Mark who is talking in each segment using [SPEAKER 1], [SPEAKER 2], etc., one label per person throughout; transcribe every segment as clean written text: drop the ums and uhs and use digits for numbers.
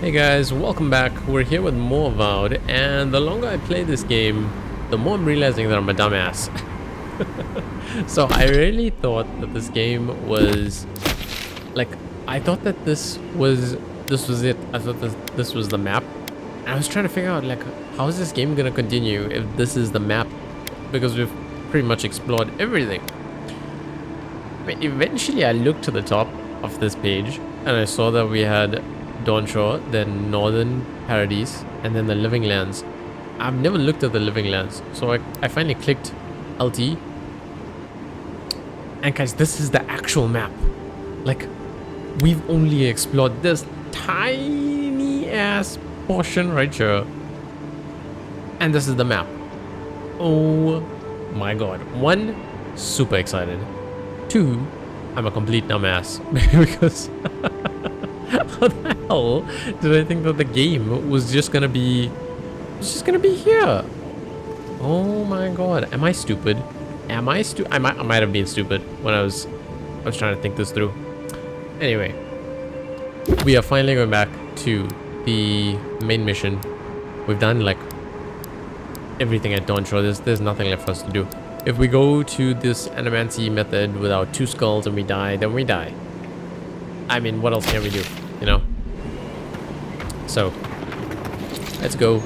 [SPEAKER 1] Hey guys, welcome back. We're here with more Avowed, and the longer I play this game, the more I'm realizing that I'm a dumbass. So I really thought that this game was like, I thought that this was it. I thought this was the map. And I was trying to figure out like, how is this game gonna continue if this is the map? Because we've pretty much explored everything. But eventually I looked to the top of this page and I saw that we had Dawnshore, then Northern Paradise, and then the Living Lands. I've never looked at the Living Lands, so I finally clicked LT. And guys, this is the actual map. Like, we've only explored this tiny ass portion right here. And this is the map. Oh my god. 1, super excited. 2, I'm a complete dumbass. Because how the hell did I think that the game was just gonna be here? Oh my god. Am I stupid? Am I stupid? I might have been stupid when I was trying to think this through. Anyway, we are finally going back to the main mission. We've done like everything at Dawnshore. There's nothing left for us to do. If we go to this Animancy method without 2 skulls and we die, then we die. I mean, what else can we do, you know? So, let's go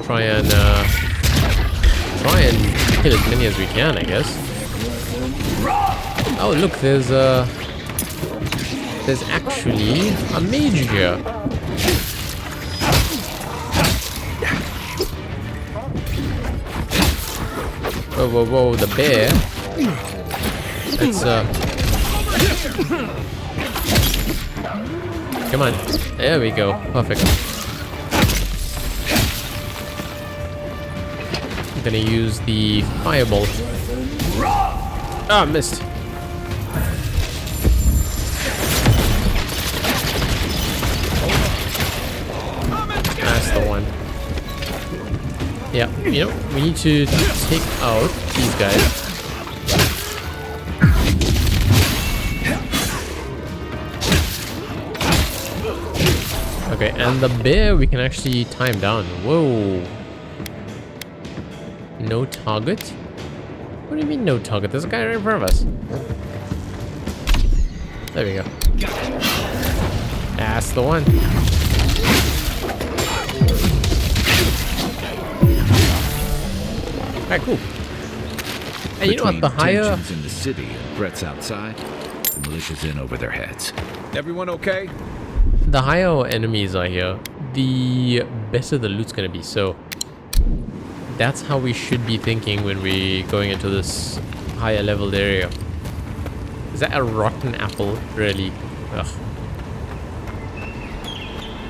[SPEAKER 1] try and kill as many as we can, I guess. Oh, look, there's actually a mage here. Whoa, whoa, whoa, the bear. Let's, come on. There we go. Perfect. I'm gonna use the firebolt. Ah, missed. That's the one. Yeah, you know, we need to take out these guys. Okay, and the bear we can actually time down. Whoa. No target? What do you mean no target? There's a guy right in front of us. There we go. That's the one. Alright, cool. And you know what, the higher...
[SPEAKER 2] tensions in the city and threats outside, the militia's in over their heads. Everyone okay?
[SPEAKER 1] The higher our enemies are here, the better the loot's gonna be, so... that's how we should be thinking when we're going into this higher leveled area. Is that a rotten apple? Really? Ugh.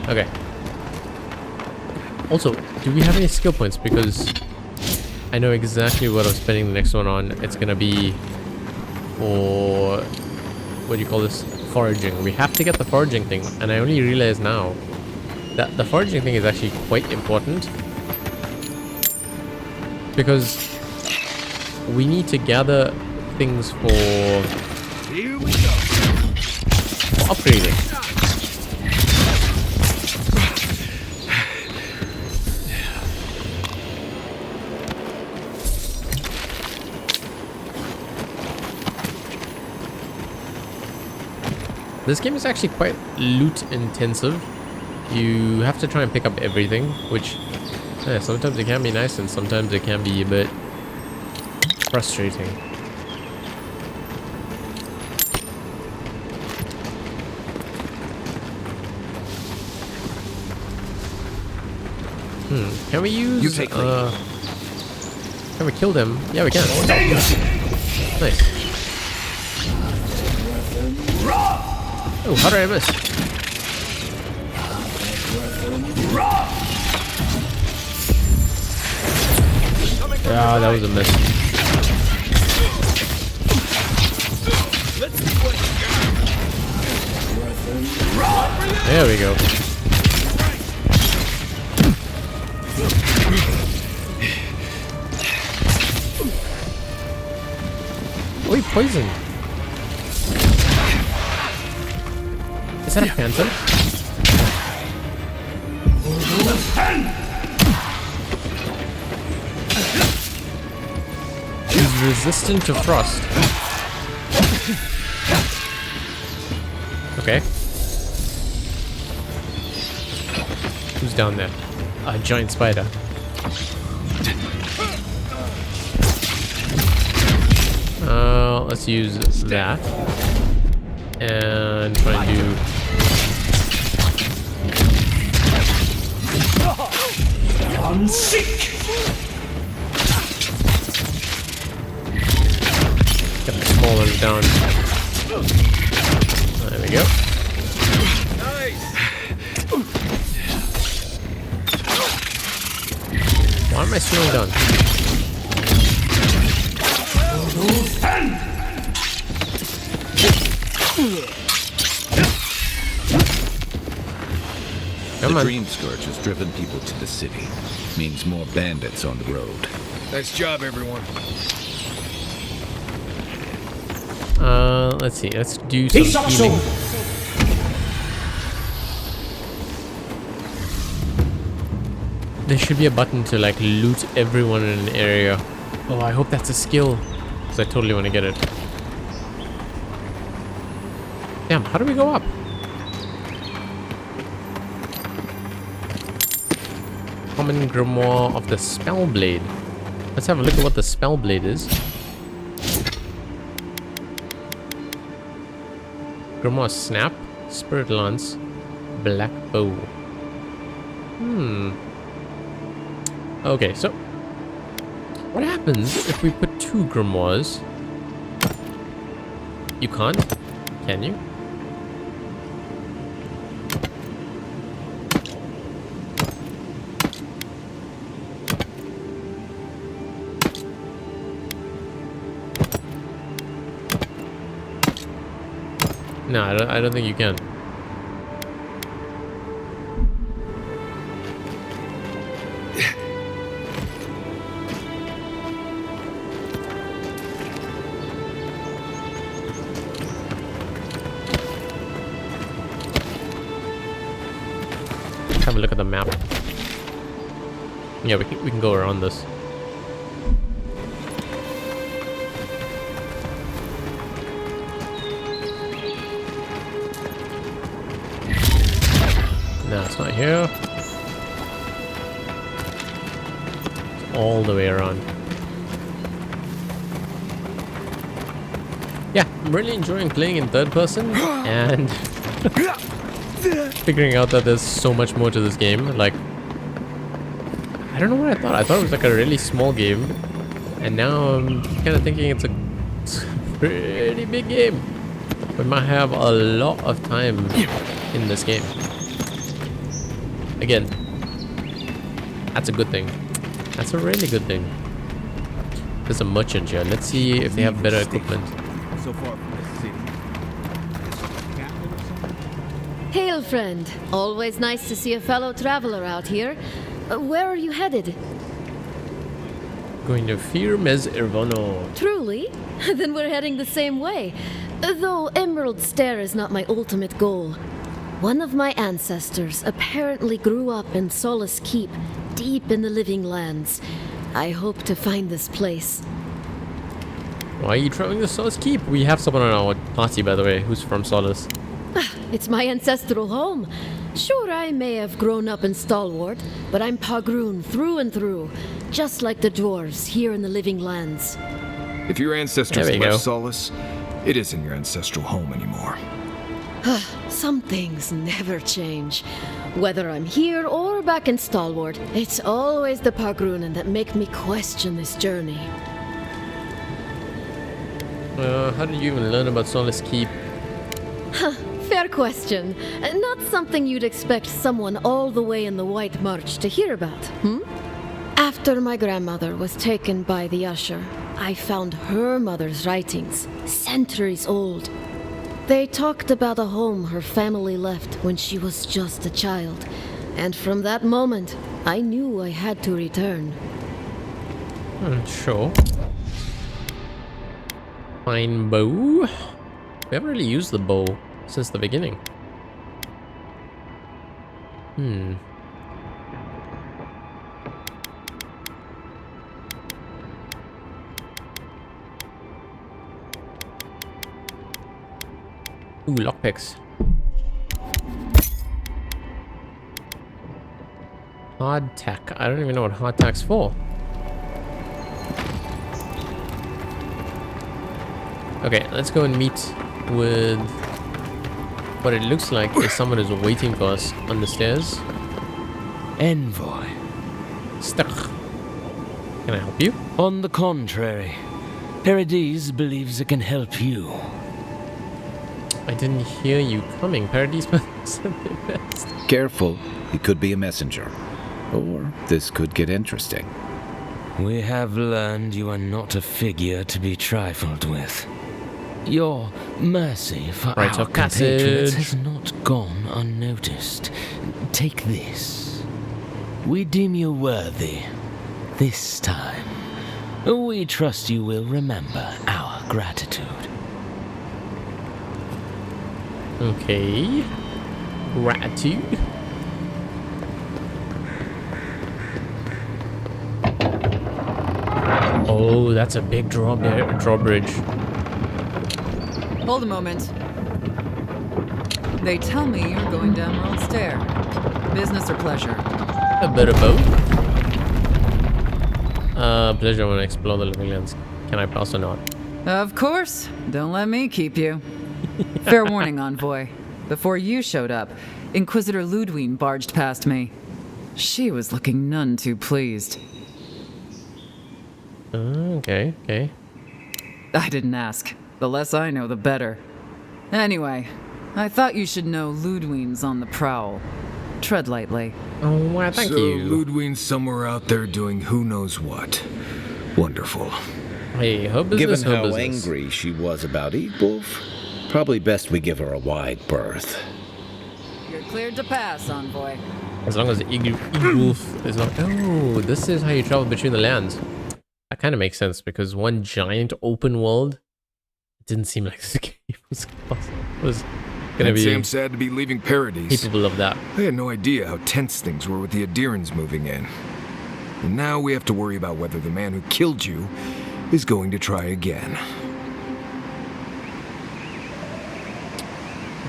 [SPEAKER 1] Okay. Also, do we have any skill points? Because I know exactly what I'm spending the next one on. It's gonna be for... what do you call this? Foraging. We have to get the foraging thing. And I only realized now that the foraging thing is actually quite important. Because we need to gather things for upgrading. This game is actually quite loot intensive. You have to try and pick up everything, which yeah, sometimes it can be nice and sometimes it can be a bit frustrating. Can we use...
[SPEAKER 2] you take lead.
[SPEAKER 1] Can we kill them? Yeah, we can. Nice. Oh, how did I miss? Yeah, that was a miss. There we go. Oh, he poisoned. Is that a phantom? resistant to frost. Okay. Who's down there? A giant spider. Let's use that. And try and do...
[SPEAKER 3] I'm sick.
[SPEAKER 1] Get the small ones down. There we go. Why am I slowing down? Come
[SPEAKER 2] The
[SPEAKER 1] on.
[SPEAKER 2] Dream Scourge has driven people to the city. Means more bandits on the road.
[SPEAKER 4] Nice job, everyone.
[SPEAKER 1] Let's see. Let's do
[SPEAKER 3] Peace
[SPEAKER 1] some
[SPEAKER 3] up,
[SPEAKER 1] healing.
[SPEAKER 3] soul.
[SPEAKER 1] There should be a button to like loot everyone in an area. Oh, I hope that's a skill, because I totally want to get it. Damn, how do we go up? Common Grimoire of the Spellblade. Let's have a look at what the Spellblade is. Grimoire Snap, Spirit Lance, Black Bow. Okay, so what happens if we put 2 grimoires? You can't? Can you? No, I don't think you can. Have a look at the map. Yeah, we can go around this. No, it's not here. It's all the way around. Yeah, I'm really enjoying playing in third person and figuring out that there's so much more to this game. Like, I don't know what I thought. I thought it was like a really small game, and now I'm kind of thinking it's a pretty big game. We might have a lot of time in this game. Again, that's a good thing. That's a really good thing. There's a merchant here. Let's see if they have better equipment.
[SPEAKER 4] So far from the city.
[SPEAKER 5] Hail, friend. Always nice to see a fellow traveler out here. Where are you headed?
[SPEAKER 1] Going to Firmes Irvano.
[SPEAKER 5] Truly? Then we're heading the same way. Though Emerald Stair is not my ultimate goal. One of my ancestors apparently grew up in Solace Keep, deep in the Living Lands. I hope to find this place.
[SPEAKER 1] Why are you traveling to Solace Keep? We have someone on our party, by the way, who's from Solace.
[SPEAKER 5] It's my ancestral home. Sure, I may have grown up in Stalwart, but I'm Pagroon through and through, just like the dwarves here in the Living Lands.
[SPEAKER 4] If your ancestors
[SPEAKER 1] There we go.
[SPEAKER 4] left Solace, it isn't your ancestral home anymore.
[SPEAKER 5] Some things never change. Whether I'm here or back in Stalwart, it's always the Pagroonen that make me question this journey.
[SPEAKER 1] How did you even learn about Solace Keep?
[SPEAKER 5] Fair question. Not something you'd expect someone all the way in the White March to hear about, After my grandmother was taken by the Usher, I found her mother's writings, centuries old. They talked about a home her family left when she was just a child, and from that moment, I knew I had to return.
[SPEAKER 1] Sure. Fine bow. We haven't really used the bow since the beginning. Ooh, lockpicks. Hardtack. I don't even know what hardtack's for. Okay, let's go and meet with what it looks like is someone who's waiting for us on the stairs.
[SPEAKER 6] Envoy.
[SPEAKER 1] Stuck. Can I help you?
[SPEAKER 6] On the contrary, Paradise believes it can help you.
[SPEAKER 1] I didn't hear you coming. Paradise said the best.
[SPEAKER 2] Careful, he could be a messenger. Or this could get interesting.
[SPEAKER 6] We have learned you are not a figure to be trifled with. Your mercy for
[SPEAKER 1] Rite
[SPEAKER 6] our
[SPEAKER 1] of
[SPEAKER 6] compatriots
[SPEAKER 1] passage.
[SPEAKER 6] has not gone unnoticed. Take this. We deem you worthy. This time, we trust you will remember our gratitude.
[SPEAKER 1] Okay. Gratitude. Oh, that's a big drawbridge.
[SPEAKER 7] Hold a moment. They tell me you're going down World Stair. Business or pleasure?
[SPEAKER 1] A bit of both. Pleasure when I explore the living lands. Can I pass or not?
[SPEAKER 7] Of course. Don't let me keep you. Fair warning, Envoy. Before you showed up, Inquisitor Ludwig barged past me. She was looking none too pleased.
[SPEAKER 1] Okay.
[SPEAKER 7] I didn't ask. The less I know, the better. Anyway, I thought you should know Ludwig's on the prowl. Tread lightly.
[SPEAKER 1] Oh, well, thank
[SPEAKER 4] so
[SPEAKER 1] you.
[SPEAKER 4] Ludwig's somewhere out there doing who knows what. Wonderful.
[SPEAKER 1] Hey, her business,
[SPEAKER 2] Given
[SPEAKER 1] her
[SPEAKER 2] how
[SPEAKER 1] business.
[SPEAKER 2] angry she was about Wolf, probably best we give her a wide berth.
[SPEAKER 7] You're cleared to pass, Envoy.
[SPEAKER 1] As long as Wolf is not. Oh, this is how you travel between the lands. That kind of makes sense because one giant open world. It didn't seem like this game was gonna
[SPEAKER 4] I'd say
[SPEAKER 1] be
[SPEAKER 4] I'm sad to be leaving Paradise.
[SPEAKER 1] capable of that.
[SPEAKER 4] I had no idea how tense things were with the Adirans moving in. And now we have to worry about whether the man who killed you is going to try again.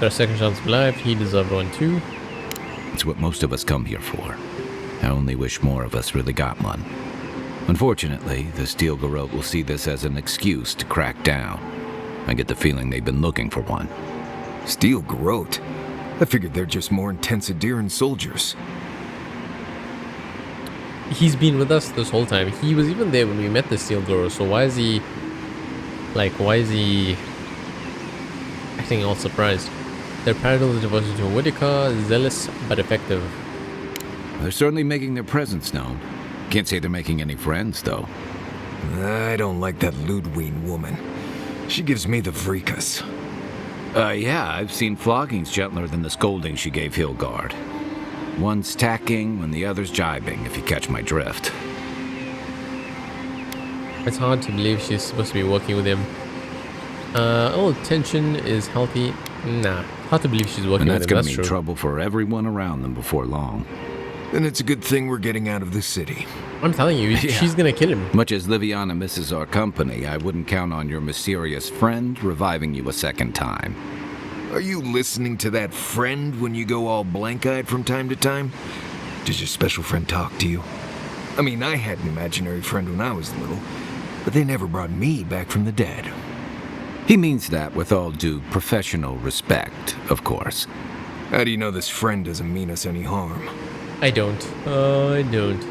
[SPEAKER 1] Got a second chance of life. He deserved one too.
[SPEAKER 2] It's what most of us come here for. I only wish more of us really got one. Unfortunately, the Steel Garrote will see this as an excuse to crack down. I get the feeling they've been looking for one.
[SPEAKER 4] Steel Garrote? I figured they're just more intense Adiran soldiers.
[SPEAKER 1] He's been with us this whole time. He was even there when we met the Steel Garrote. So why is he acting all surprised? Their parallel is devoted to Whitaker, zealous but effective.
[SPEAKER 2] They're certainly making their presence known. Can't say they're making any friends, though.
[SPEAKER 4] I don't like that Ludwig woman. She gives me the freakus.
[SPEAKER 2] Yeah, I've seen floggings gentler than the scolding she gave Hilgard. One's tacking when the other's jibing, if you catch my drift.
[SPEAKER 1] It's hard to believe she's supposed to be working with him. Tension is healthy. Nah, hard to believe she's working
[SPEAKER 2] And
[SPEAKER 1] with
[SPEAKER 2] that's
[SPEAKER 1] him.
[SPEAKER 2] gonna
[SPEAKER 1] That's
[SPEAKER 2] mean
[SPEAKER 1] true.
[SPEAKER 2] trouble for everyone around them before long.
[SPEAKER 4] Then it's a good thing we're getting out of this city.
[SPEAKER 1] I'm telling you, she's gonna kill him.
[SPEAKER 2] Much as Liviana misses our company, I wouldn't count on your mysterious friend reviving you a second time.
[SPEAKER 4] Are you listening to that friend when you go all blank-eyed from time to time? Does your special friend talk to you? I mean, I had an imaginary friend when I was little, but they never brought me back from the dead.
[SPEAKER 2] He means that with all due professional respect, of course.
[SPEAKER 4] How do you know this friend doesn't mean us any harm?
[SPEAKER 1] I don't. I don't.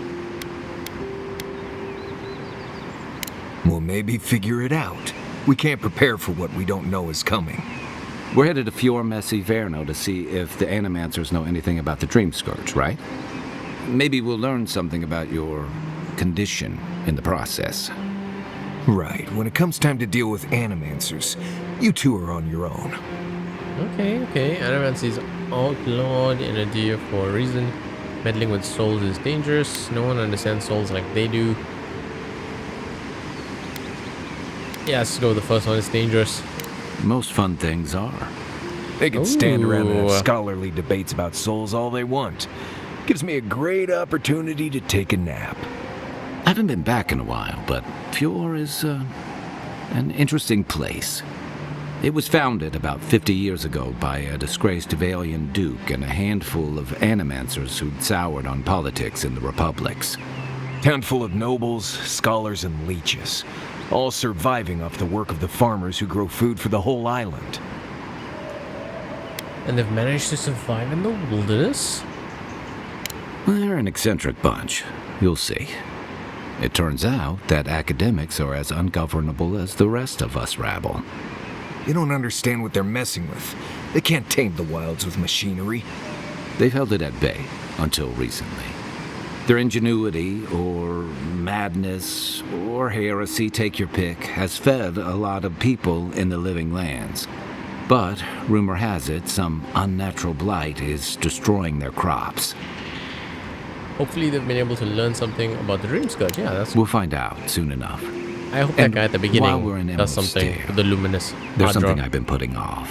[SPEAKER 4] Well, maybe figure it out. We can't prepare for what we don't know is coming.
[SPEAKER 2] We're headed to Fior Messi Verno to see if the Animancers know anything about the Dream Scourge, right? Maybe we'll learn something about your condition in the process.
[SPEAKER 4] Right, when it comes time to deal with Animancers, you two are on your own.
[SPEAKER 1] Okay. Animancy's outlawed in a deer for a reason. Meddling with souls is dangerous. No one understands souls like they do. Yeah, let's go with the first one. It's dangerous.
[SPEAKER 2] Most fun things are.
[SPEAKER 4] They can stand around and
[SPEAKER 1] Ooh.
[SPEAKER 4] have scholarly debates about souls all they want. Gives me a great opportunity to take a nap.
[SPEAKER 2] I haven't been back in a while, but Fior is an interesting place. It was founded about 50 years ago by a disgraced Avalian duke and a handful of animancers who'd soured on politics in the republics.
[SPEAKER 4] Town full of nobles, scholars, and leeches, all surviving off the work of the farmers who grow food for the whole island.
[SPEAKER 1] And they've managed to survive in the wilderness?
[SPEAKER 2] They're an eccentric bunch. You'll see. It turns out that academics are as ungovernable as the rest of us rabble.
[SPEAKER 4] You don't understand what they're messing with. They can't tame the wilds with machinery.
[SPEAKER 2] They've held it at bay until recently. Their ingenuity, or madness, or heresy, take your pick, has fed a lot of people in the living lands. But, rumor has it, some unnatural blight is destroying their crops.
[SPEAKER 1] Hopefully they've been able to learn something about the Dream Scourge. Yeah, that's...
[SPEAKER 2] We'll find out soon enough.
[SPEAKER 1] I hope that guy at the beginning
[SPEAKER 2] while we're in
[SPEAKER 1] does
[SPEAKER 2] Emerald
[SPEAKER 1] something
[SPEAKER 2] Stair,
[SPEAKER 1] with the luminous
[SPEAKER 2] There's
[SPEAKER 1] hard
[SPEAKER 2] something
[SPEAKER 1] draw.
[SPEAKER 2] I've been putting off.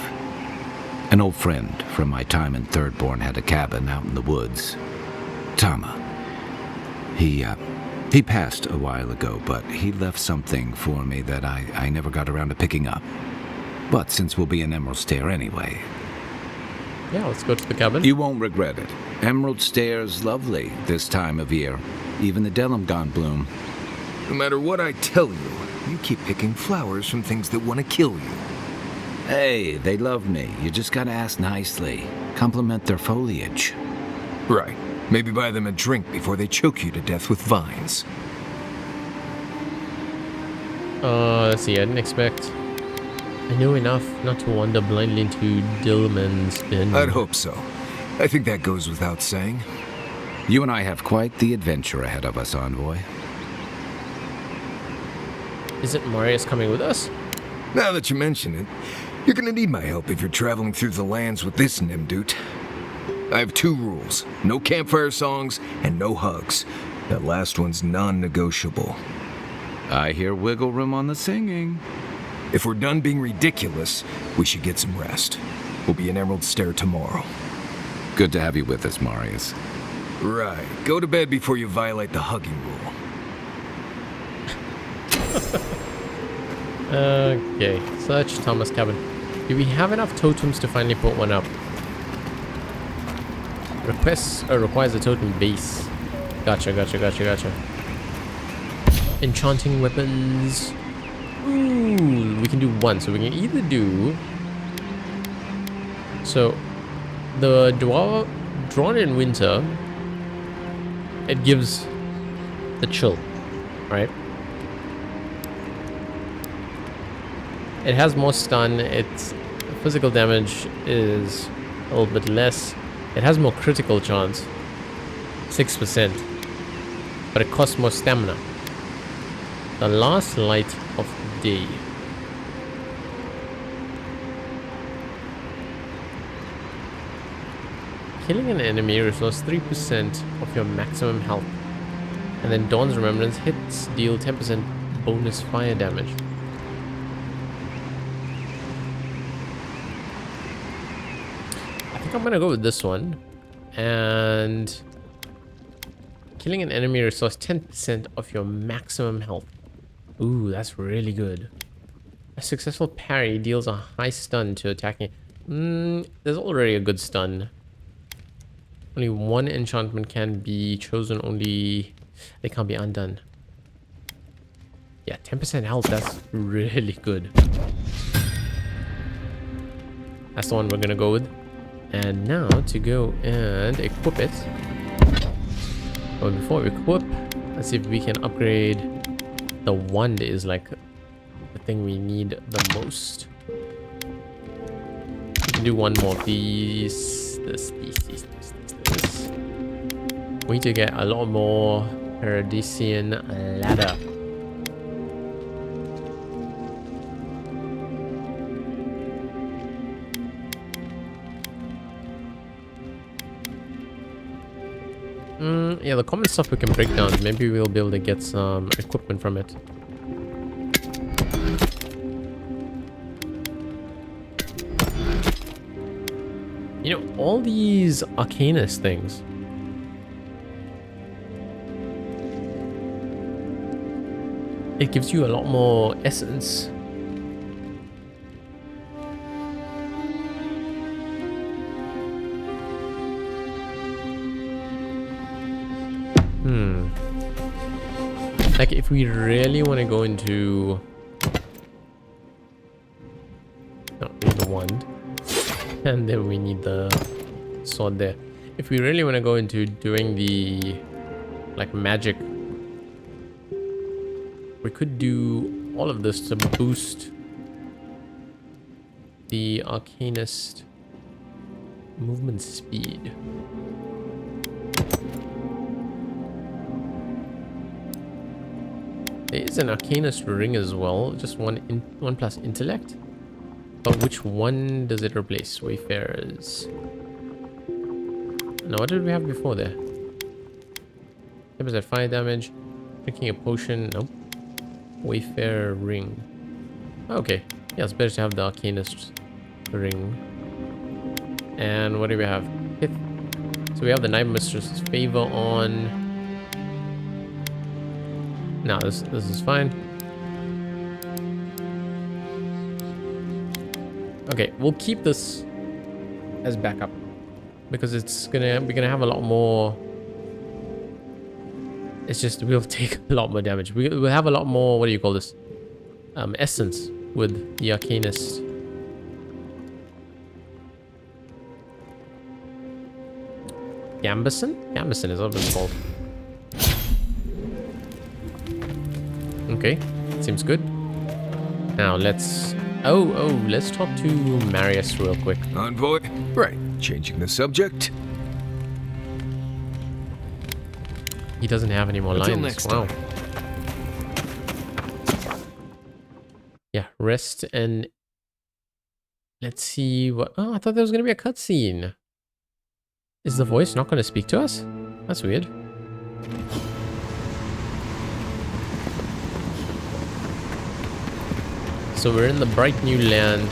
[SPEAKER 2] An old friend from my time in Thirdborn had a cabin out in the woods. Tama. He passed a while ago, but he left something for me that I never got around to picking up. But since we'll be in Emerald Stair anyway...
[SPEAKER 1] Yeah, let's go to the cabin.
[SPEAKER 2] You won't regret it. Emerald Stair's lovely this time of year. Even the Delimgon bloom.
[SPEAKER 4] No matter what I tell you, you keep picking flowers from things that want to kill you.
[SPEAKER 2] Hey, they love me. You just gotta ask nicely. Compliment their foliage.
[SPEAKER 4] Right. Maybe buy them a drink before they choke you to death with vines.
[SPEAKER 1] Let's see, I didn't expect... I know enough not to wander blindly into Dillman's den.
[SPEAKER 4] I'd hope so. I think that goes without saying.
[SPEAKER 2] You and I have quite the adventure ahead of us, Envoy.
[SPEAKER 1] Isn't Marius coming with us?
[SPEAKER 4] Now that you mention it, you're gonna need my help if you're traveling through the lands with this Nimdude. I have 2 rules. No campfire songs and no hugs. That last one's non-negotiable.
[SPEAKER 2] I hear wiggle room on the singing.
[SPEAKER 4] If we're done being ridiculous, we should get some rest. We'll be in Emerald Stair tomorrow.
[SPEAKER 2] Good to have you with us, Marius.
[SPEAKER 4] Right. Go to bed before you violate the hugging rule.
[SPEAKER 1] Okay, search Thomas' cabin. Do we have enough totems to finally put one up? Requires a totem base. Gotcha. Enchanting weapons. Ooh, we can do one. So we can either do... So, the Drawn in Winter, it gives the chill, right? It has more stun. Its physical damage is a little bit less. It has more critical chance, 6%, but it costs more stamina. The last light of day. Killing an enemy restores 3% of your maximum health. And then Dawn's Remembrance hits deal 10% bonus fire damage. I think I'm gonna go with this one. And killing an enemy restores 10% of your maximum health. Ooh, that's really good. A successful parry deals a high stun to attacking. There's already a good stun. Only one enchantment can be chosen, only they can't be undone. Yeah, 10% health, that's really good. That's the one we're gonna go with. And now to go and equip it. But before we equip, let's see if we can upgrade. The wand is like the thing we need the most. We can do one more of these. This. We need to get a lot more Paradisian ladder. Yeah, the common stuff we can break down. Maybe we'll be able to get some equipment from it. You know, all these Arcanist things. It gives you a lot more essence. Like, if we really want to go into... No, we need the wand. And then we need the sword there. If we really want to go into doing the... like, magic... we could do all of this to boost the Arcanist movement speed. There is an Arcanist ring as well, just one plus intellect. But which one does it replace? Wayfarers. Now, what did we have before there? 10% fire damage. Drinking a potion. Nope. Wayfarer ring. Okay. Yeah, it's better to have the Arcanist ring. And what do we have? Fifth. So we have the Night Mistress's favor on. No, this is fine. Okay, we'll keep this as backup because we're gonna have a lot more. It's just we'll take a lot more damage. We'll have a lot more. What do you call this? Essence with the Arcanist. Gambison? Gambison is what it's called. Okay, seems good. Now let's... let's talk to Marius real quick.
[SPEAKER 4] Envoy? Right, changing the subject.
[SPEAKER 1] He doesn't have any more
[SPEAKER 4] Until
[SPEAKER 1] lines.
[SPEAKER 4] next
[SPEAKER 1] Wow.
[SPEAKER 4] time.
[SPEAKER 1] Yeah, rest and... Let's see what... Oh, I thought there was going to be a cutscene. Is the voice not going to speak to us? That's weird. So we're in the bright new land.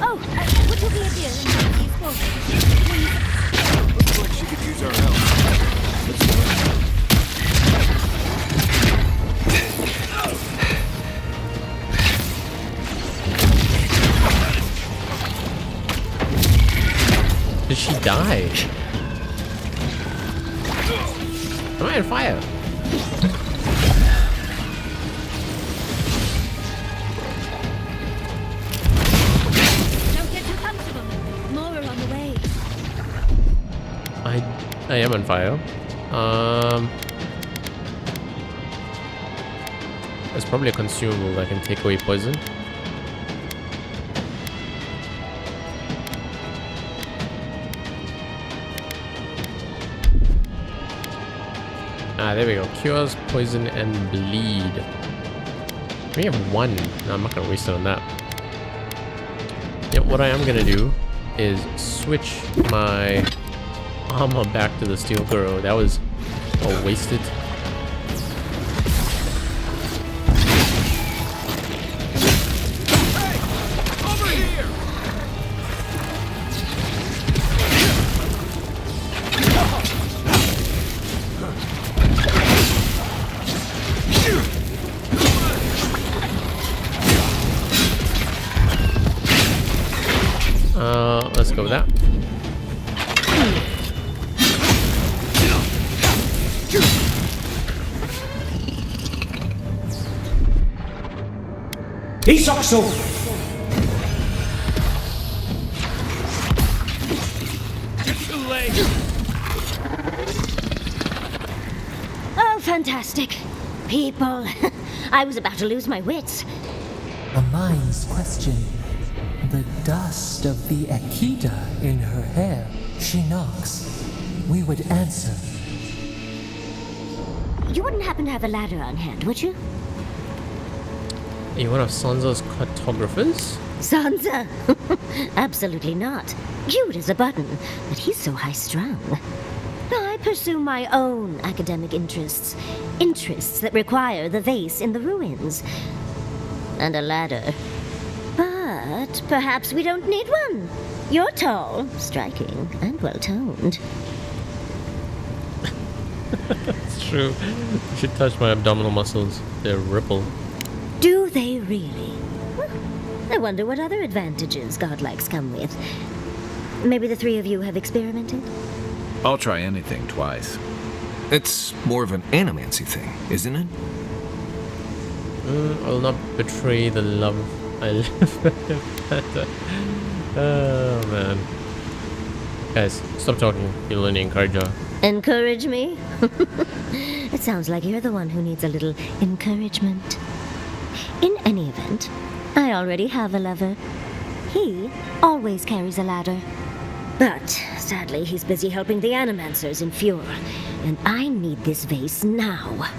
[SPEAKER 8] Oh, would you be a dear and please go?
[SPEAKER 4] Looks like she could use our help.
[SPEAKER 1] Did she die? Am I on fire?
[SPEAKER 8] Don't get too comfortable. More are on the way.
[SPEAKER 1] I am on fire. There's probably a consumable that can take away poison. Ah, there we go. Cures poison and bleed. We have one. No, I'm not gonna waste it on that. Yep, what I am gonna do is switch my armor back to the steel girl. That was all wasted. Let's go with that.
[SPEAKER 3] Isoxo!
[SPEAKER 8] Oh, fantastic. People. I was about to lose my wits.
[SPEAKER 9] A mind's question. The dust of the Akita in her hair. She knocks. We would answer.
[SPEAKER 8] You wouldn't happen to have a ladder on hand, would you?
[SPEAKER 1] Are you one of Sansa's cartographers?
[SPEAKER 8] Sansa? Absolutely not. Cute as a button, but he's so high-strung. I pursue my own academic interests. Interests that require the vase in the ruins. And a ladder. But perhaps we don't need one. You're tall, striking, and well-toned.
[SPEAKER 1] That's true. You should touch my abdominal muscles. They ripple.
[SPEAKER 8] Do they really? I wonder what other advantages godlikes come with. Maybe the three of you have experimented?
[SPEAKER 2] I'll try anything twice.
[SPEAKER 4] It's more of an Animancy thing, isn't it?
[SPEAKER 1] I'll not betray the love I live. Oh man. Guys, stop talking. You'll only encourage her.
[SPEAKER 8] Encourage me? It sounds like you're the one who needs a little encouragement. In any event, I already have a lover. He always carries a ladder. But sadly, he's busy helping the Animancers in Fior, and I need this vase now.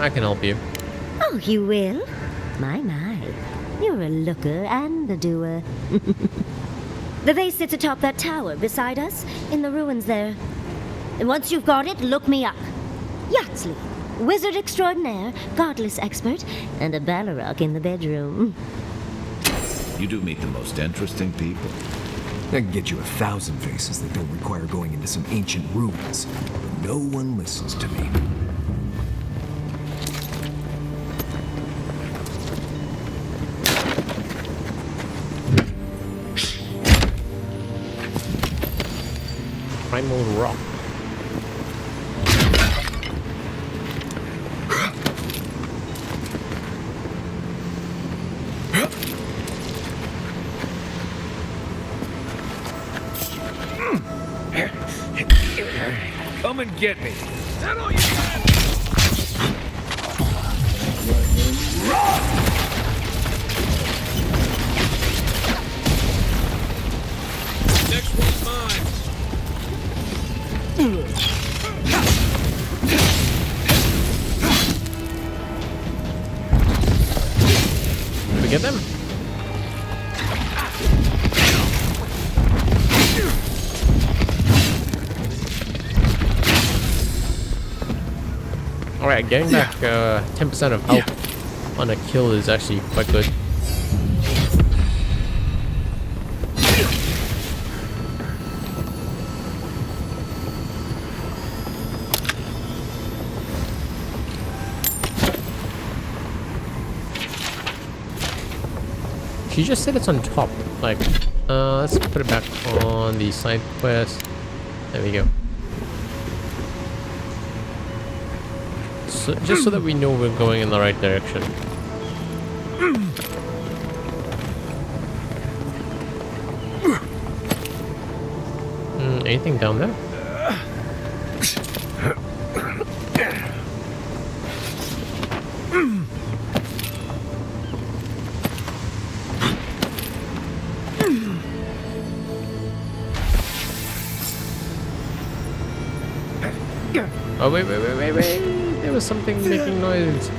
[SPEAKER 1] I can help you.
[SPEAKER 8] Oh, you will? My. You're a looker and a doer. The vase sits atop that tower beside us, in the ruins there. And once you've got it, look me up. Yatsley, wizard extraordinaire, godless expert, and a Balrog in the bedroom.
[SPEAKER 2] You do meet the most interesting people.
[SPEAKER 4] I can get you 1,000 vases that don't require going into some ancient ruins. But no one listens to me.
[SPEAKER 1] Primal rock.
[SPEAKER 4] Come and get me.
[SPEAKER 3] Next one's mine.
[SPEAKER 1] Did we get them? Alright, getting back 10% of health on a kill is actually quite good. She just said it's on top. Like, let's put it back on the side quest. There we go. So, just so that we know we're going in the right direction. Anything down there? Oh, wait. There was something making noise.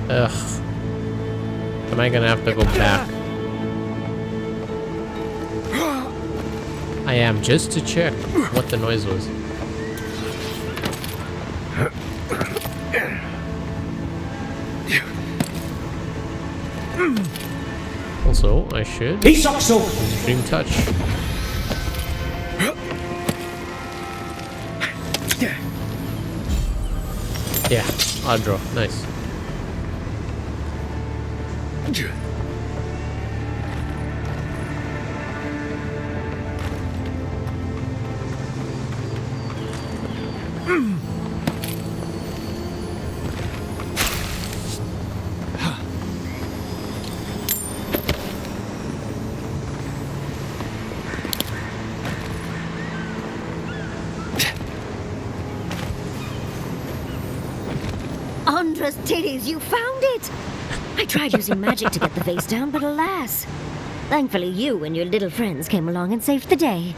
[SPEAKER 1] Ugh. Am I gonna have to go back? I am, just to check what the noise was. Also, I should use Dream Touch. Yeah, I'll draw. Nice.
[SPEAKER 8] Andra's titties, you found it! I tried using magic to get the vase down, but alas. Thankfully you and your little friends came along and saved the day.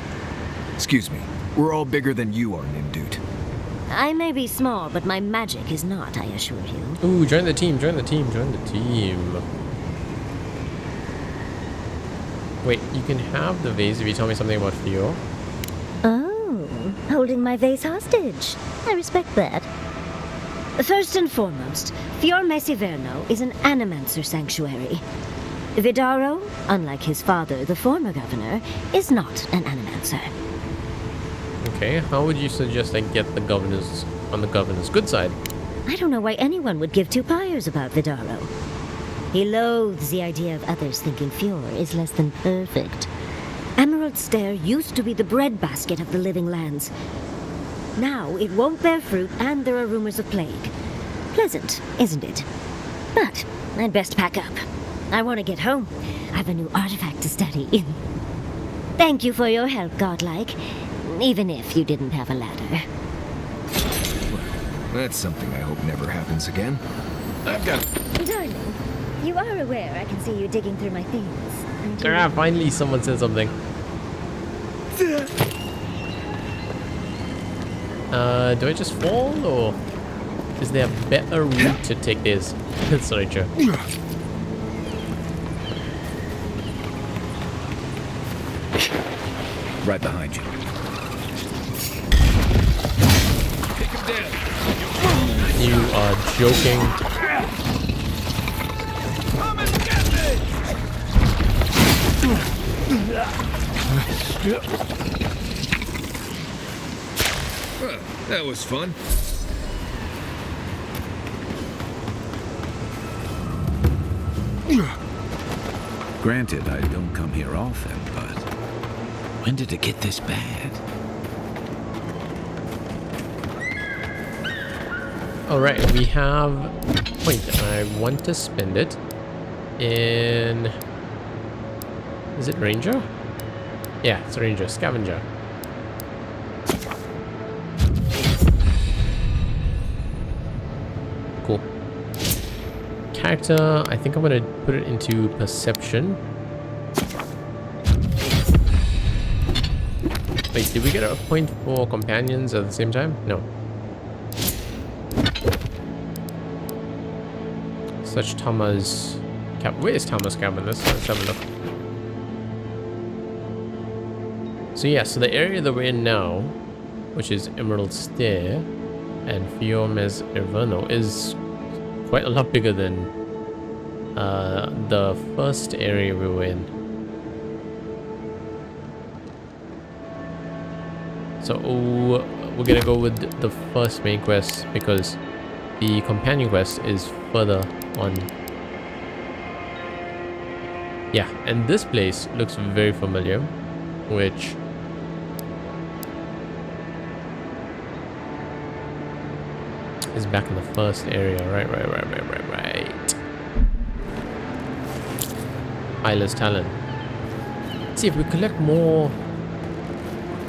[SPEAKER 4] Excuse me. We're all bigger than you are, Nimdude.
[SPEAKER 8] I may be small, but my magic is not, I assure you.
[SPEAKER 1] Ooh, join the team, join the team, join the team. Wait, you can have the vase if you tell me something about Theo.
[SPEAKER 8] Oh, holding my vase hostage. I respect that. First and foremost, Fior Mesiverno is an Animancer sanctuary. Vidaro, unlike his father, the former governor, is not an Animancer.
[SPEAKER 1] Okay, how would you suggest I get the governors on the governor's good side?
[SPEAKER 8] I don't know why anyone would give two pyres about Vidaro. He loathes the idea of others thinking Fior is less than perfect. Am Emerald Stair used to be the breadbasket of the living lands. Now it won't bear fruit, and there are rumors of plague. Pleasant, isn't it? But I'd best pack up. I want to get home. I've a new artifact to study. Thank you for your help, Godlike. Even if you didn't have a ladder.
[SPEAKER 4] That's something I hope never happens again. I've got...
[SPEAKER 8] Darling, you are aware I can see you digging through my things, aren't you?
[SPEAKER 1] Ah, finally someone said something. Do I just fall, or is there a better route to take this? Sorry, Joe.
[SPEAKER 2] Right behind you.
[SPEAKER 3] Take him down.
[SPEAKER 1] You are joking.
[SPEAKER 3] Come and get me!
[SPEAKER 4] Well, that was fun.
[SPEAKER 2] Granted, I don't come here often, but when did it get this bad?
[SPEAKER 1] Alright, we have point. I want to spend it in... Is it Ranger? Yeah, it's Ranger. Scavenger. Cool. Character, I think I'm gonna put it into Perception. Wait, did we get a point for companions at the same time? No. Such Tama's cabin. Where is Tama's cabin? Let's have a look. So yeah, so the area that we're in now, which is Emerald Stair and Fiomes Irvano, is quite a lot bigger than the first area we were in. So we're gonna go with the first main quest because the companion quest is further on. Yeah, and this place looks very familiar, which is back in the first area. Right. Isla's Talon. Let's see if we collect more.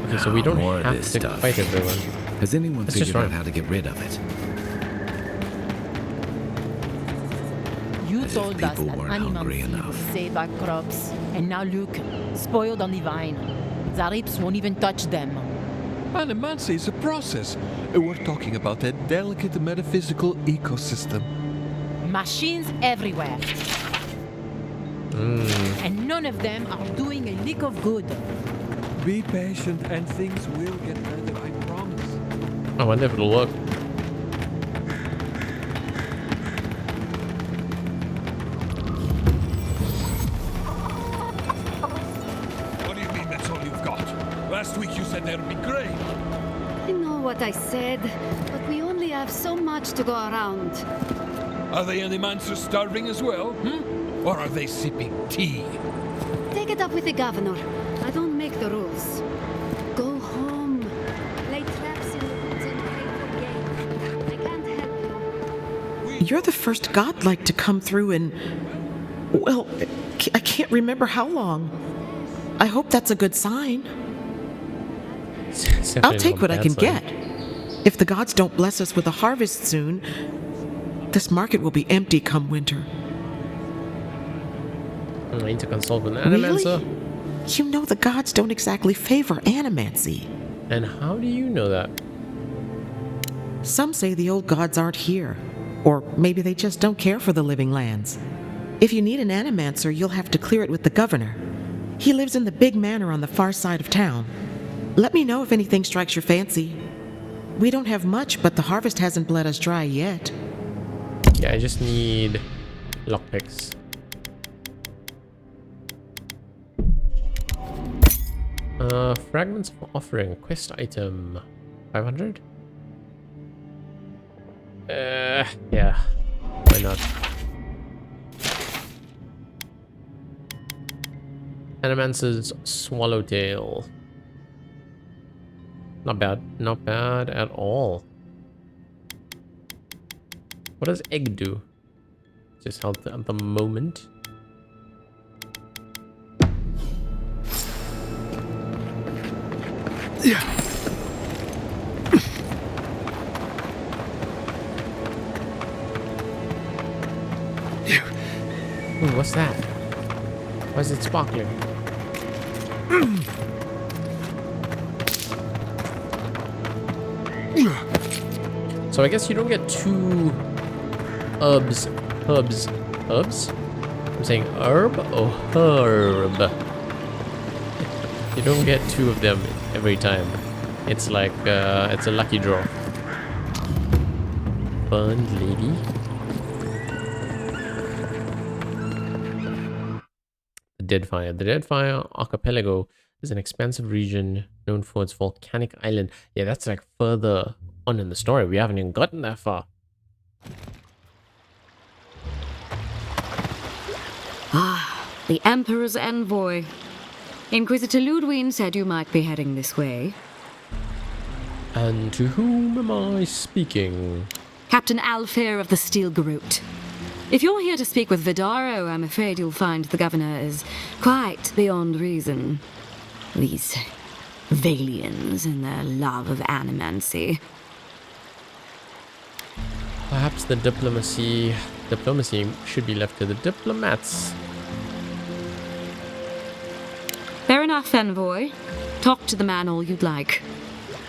[SPEAKER 1] Okay, so we don't
[SPEAKER 2] More of
[SPEAKER 1] have
[SPEAKER 2] this
[SPEAKER 1] to
[SPEAKER 2] stuff.
[SPEAKER 1] fight everyone.
[SPEAKER 2] Has anyone
[SPEAKER 1] Let's just
[SPEAKER 2] figured out
[SPEAKER 1] run.
[SPEAKER 2] how to get rid of it?
[SPEAKER 10] You
[SPEAKER 2] As if
[SPEAKER 10] told us
[SPEAKER 2] people
[SPEAKER 10] that
[SPEAKER 2] weren't hungry
[SPEAKER 10] Animancy would
[SPEAKER 2] enough.
[SPEAKER 10] save our crops, and now look, spoiled on the vine. The apes won't even touch them.
[SPEAKER 3] Animancy is a process. We're talking about a delicate metaphysical ecosystem.
[SPEAKER 10] Machines everywhere. And none of them are doing a lick of good.
[SPEAKER 3] Be patient and things will get better, I promise.
[SPEAKER 1] I wonder if it'll work.
[SPEAKER 3] What do you mean that's all you've got? Last week you said there'd be grain.
[SPEAKER 5] I know what I said, but we only have so much to go around.
[SPEAKER 3] Are the Animancers starving as well? Or are they sipping tea?
[SPEAKER 5] Take it up with the governor. I don't make the rules. Go home. Lay traps in the woods and pray for game. I can't help you.
[SPEAKER 11] You're the first godlike to come through in... Well, I can't remember how long. I hope that's a good sign.
[SPEAKER 1] It's
[SPEAKER 11] I'll
[SPEAKER 1] definitely
[SPEAKER 11] take
[SPEAKER 1] not
[SPEAKER 11] what
[SPEAKER 1] a
[SPEAKER 11] I
[SPEAKER 1] bad
[SPEAKER 11] can
[SPEAKER 1] sign.
[SPEAKER 11] get. If the gods don't bless us with a harvest soon, this market will be empty come winter.
[SPEAKER 1] I need to consult with an Animancer.
[SPEAKER 11] Really? You know the gods don't exactly favor animancy.
[SPEAKER 1] And how do you know that?
[SPEAKER 11] Some say the old gods aren't here. Or maybe they just don't care for the living lands. If you need an animancer, you'll have to clear it with the governor. He lives in the big manor on the far side of town. Let me know if anything strikes your fancy. We don't have much, but the harvest hasn't bled us dry yet.
[SPEAKER 1] Yeah, I just need lockpicks. Fragments of offering. Quest item. 500? Yeah. Why not? Animancy's swallowtail. Not bad. Not bad at all. What does egg do? Just health at the moment.
[SPEAKER 4] Yeah.
[SPEAKER 1] Ooh, what's that? Why is it sparkling? So I guess you don't get two herbs. I'm saying herb or herb. You don't get two of them every time. It's like it's a lucky draw. Burned lady. The Deadfire. The Deadfire Archipelago is an expansive region known for its volcanic island. Yeah, that's like further on in the story. We haven't even gotten that far.
[SPEAKER 12] Ah, the Emperor's envoy. Inquisitor Ludwig said you might be heading this way.
[SPEAKER 1] And to whom am I speaking?
[SPEAKER 12] Captain Alfair of the Steel Garrote. If you're here to speak with Vidaro, I'm afraid you'll find the governor is quite beyond reason. These Valians and their love of Animancy.
[SPEAKER 1] Perhaps the diplomacy should be left to the diplomats.
[SPEAKER 12] Fair enough, envoy. Talk to the man all you'd like.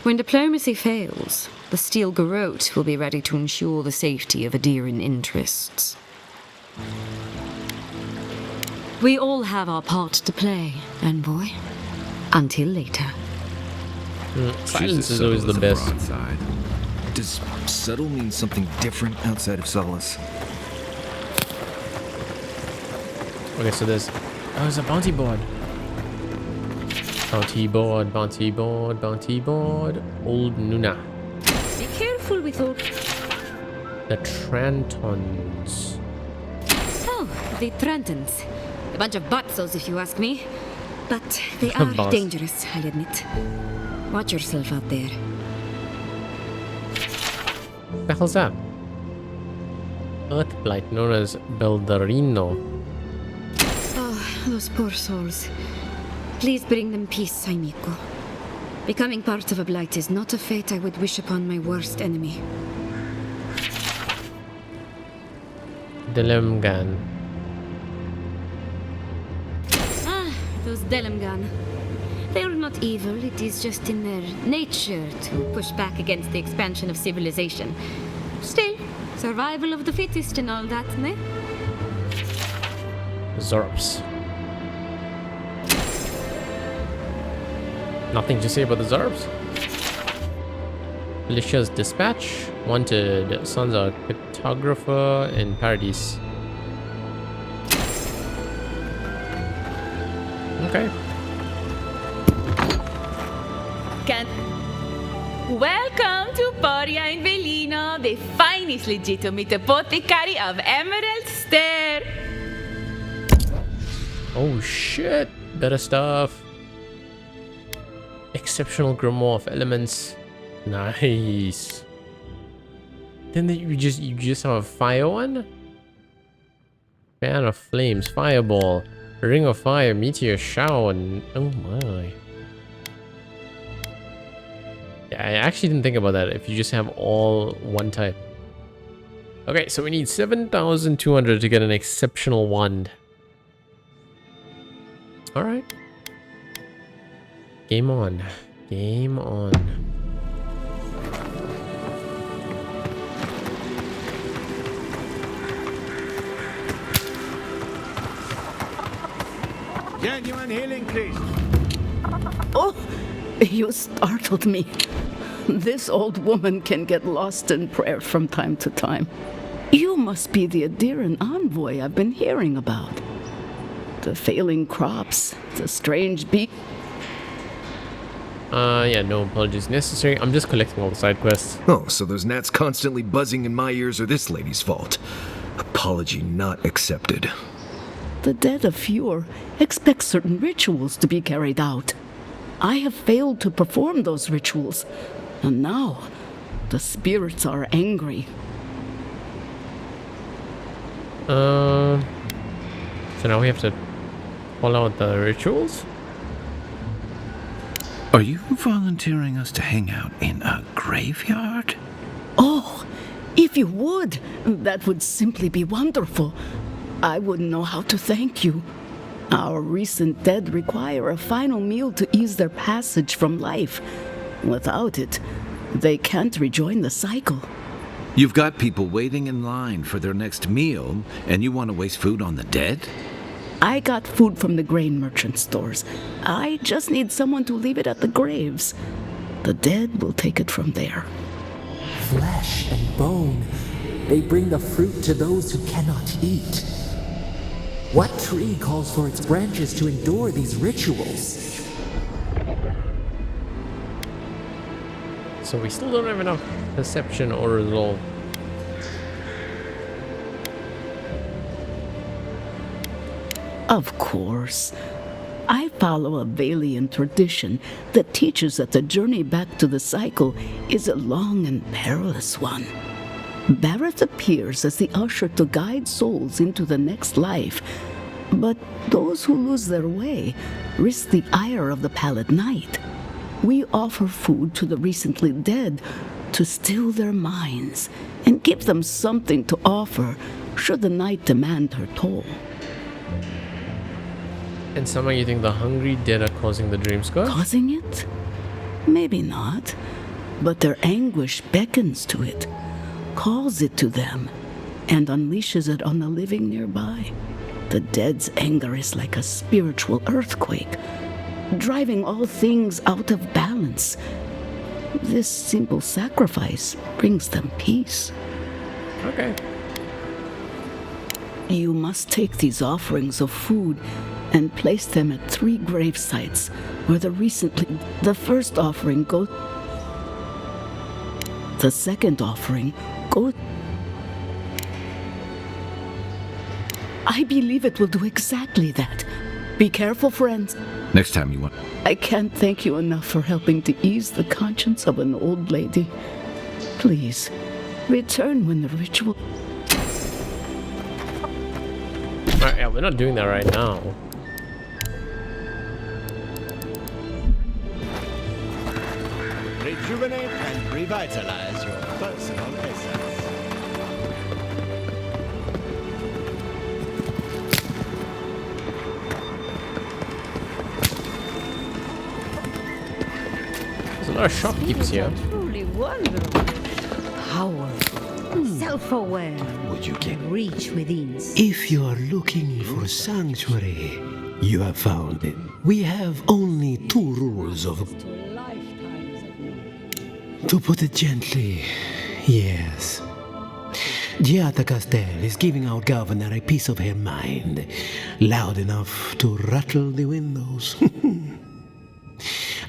[SPEAKER 12] When diplomacy fails, the Steel Garrote will be ready to ensure the safety of Adirian interests. We all have our part to play, envoy. Until later.
[SPEAKER 1] Silence is always the best.
[SPEAKER 4] Does subtle mean something different outside of solace?
[SPEAKER 1] Okay, so there's a bounty board. Bounty board, bounty board, bounty board. Old Nuna.
[SPEAKER 12] Be careful with all...
[SPEAKER 1] The Trantons.
[SPEAKER 12] Oh, the Trentons. A bunch of butzos, if you ask me. But they are
[SPEAKER 1] Boss.
[SPEAKER 12] dangerous, I'll admit. Watch yourself out there.
[SPEAKER 1] What the hell's that? Earthblight known as Beldarino.
[SPEAKER 12] Oh, those poor souls. Please bring them peace, Saimiko. Becoming part of a blight is not a fate I would wish upon my worst enemy.
[SPEAKER 1] Delemgan.
[SPEAKER 12] Ah, those Delemgan. They're not evil, it is just in their nature to push back against the expansion of civilization. Still, survival of the fittest and all that, ne?
[SPEAKER 1] Zorps. Nothing to say about the Zorps. Militia's Dispatch. Wanted. Sons of Cartographer in Paradise. Okay.
[SPEAKER 10] Welcome to Poria in Velino, the finest legitimate apothecary of Emerald Stair.
[SPEAKER 1] Oh shit. Better stuff. Exceptional grimoire of elements. Nice. Then you just have a fire one? Fan of flames, fireball, ring of fire, meteor shower, and oh my. Yeah, I actually didn't think about that if you just have all one type. Okay, so we need 7,200 to get an exceptional wand. Alright. Game on. Game on.
[SPEAKER 13] Genuine healing, please.
[SPEAKER 14] Oh, you startled me. This old woman can get lost in prayer from time to time. You must be the Adirian envoy I've been hearing about. The failing crops, the strange bee.
[SPEAKER 1] Yeah, no apologies necessary. I'm just collecting all the side quests.
[SPEAKER 4] Oh, so those gnats constantly buzzing in my ears are this lady's fault. Apology not accepted.
[SPEAKER 14] The dead of Fjord expect certain rituals to be carried out. I have failed to perform those rituals, and now the spirits are angry.
[SPEAKER 1] So now we have to follow the rituals?
[SPEAKER 2] Are you volunteering us to hang out in a graveyard?
[SPEAKER 14] Oh, if you would, that would simply be wonderful. I wouldn't know how to thank you. Our recent dead require a final meal to ease their passage from life. Without it, they can't rejoin the cycle.
[SPEAKER 2] You've got people waiting in line for their next meal, and you want to waste food on the dead?
[SPEAKER 14] I got food from the grain merchant stores. I just need someone to leave it at the graves. The dead will take it from there.
[SPEAKER 9] Flesh and bone, they bring the fruit to those who cannot eat. What tree calls for its branches to endure these rituals?
[SPEAKER 1] So we still don't have enough perception or resolve.
[SPEAKER 14] Of course. I follow a Valian tradition that teaches that the journey back to the cycle is a long and perilous one. Barrett appears as the usher to guide souls into the next life, but those who lose their way risk the ire of the Pallid Knight. We offer food to the recently dead to still their minds and give them something to offer should the Knight demand her toll.
[SPEAKER 1] And somehow you think the hungry dead are causing the dream scourge?
[SPEAKER 14] Causing it? Maybe not. But their anguish beckons to it, calls it to them, and unleashes it on the living nearby. The dead's anger is like a spiritual earthquake, driving all things out of balance. This simple sacrifice brings them peace.
[SPEAKER 1] Okay.
[SPEAKER 14] You must take these offerings of food and place them at 3 grave sites where the first offering goes. The second offering goes. I believe it will do exactly that. Be careful, friends.
[SPEAKER 2] Next time you want...
[SPEAKER 14] I can't thank you enough for helping to ease the conscience of an old lady. Please, return when the ritual...
[SPEAKER 1] Alright, yeah, we're not doing that right now.
[SPEAKER 13] Rejuvenate and revitalize your personal essence.
[SPEAKER 1] There's a lot of shopkeepers here.
[SPEAKER 15] Truly wonderful. Powerful. Self-aware.
[SPEAKER 16] Would you get
[SPEAKER 15] reach within?
[SPEAKER 16] If you are looking for sanctuary, you have found it. We have only 2 rules of... To put it gently, yes. Giatta Castel is giving our governor a piece of her mind, loud enough to rattle the windows.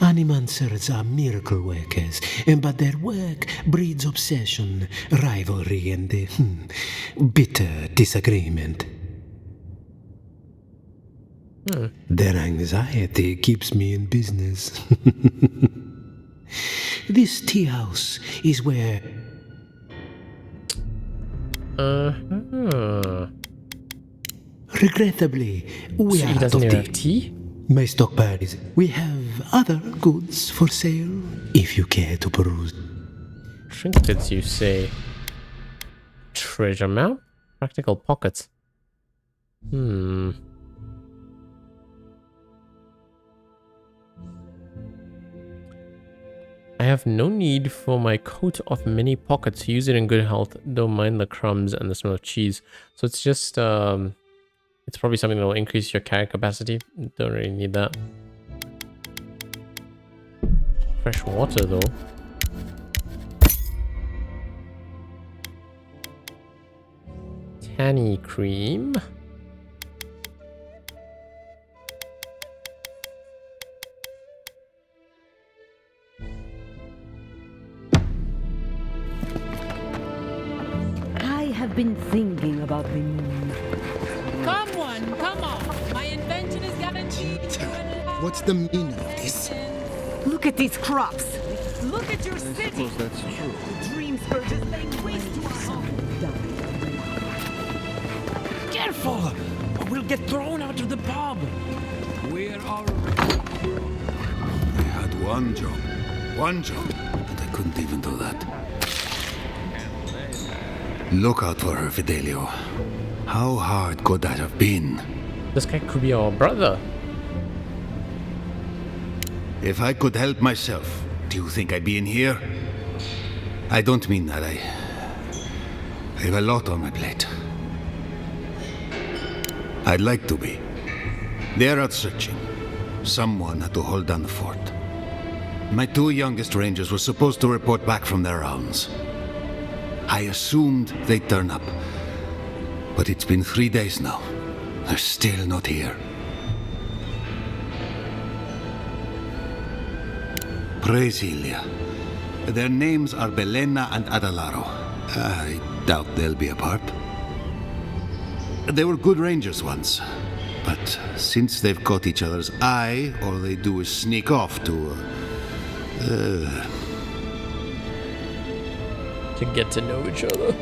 [SPEAKER 16] Animancers are miracle workers, but their work breeds obsession, rivalry, and bitter disagreement. Their anxiety keeps me in business. This tea house is where... Regrettably, we
[SPEAKER 1] so
[SPEAKER 16] are
[SPEAKER 1] he doesn't even have tea?
[SPEAKER 16] My stockpile is... We have other goods for sale, if you care to peruse.
[SPEAKER 1] Trinkets, you say? Treasure map? Practical pockets. I have no need for my coat of many pockets. Use it in good health. Don't mind the crumbs and the smell of cheese. So it's just, it's probably something that will increase your carry capacity. Don't really need that. Fresh water, though. Tanny cream.
[SPEAKER 15] I have been thinking about the moon.
[SPEAKER 17] Come on, come on.
[SPEAKER 13] What's the meaning of this?
[SPEAKER 17] Look at these crops. Look at your city.
[SPEAKER 3] I suppose that's true.
[SPEAKER 17] The dream scourge is laying waste to our home.
[SPEAKER 18] Careful! We'll get thrown out of the pub. We're already...
[SPEAKER 19] I had one job, and I couldn't even do that. Look out for her, Fidelio. How hard could that have been?
[SPEAKER 1] This guy could be our brother.
[SPEAKER 19] If I could help myself, do you think I'd be in here? I don't mean that. I have a lot on my plate. I'd like to be. They're out searching. Someone had to hold down the fort. My 2 youngest rangers were supposed to report back from their rounds. I assumed they'd turn up. But it's been 3 days now. They're still not here. Praise Ilia. Their names are Belena and Adalaro. I doubt they'll be apart. They were good rangers once. But since they've caught each other's eye, all they do is sneak off to
[SPEAKER 1] get to know each other.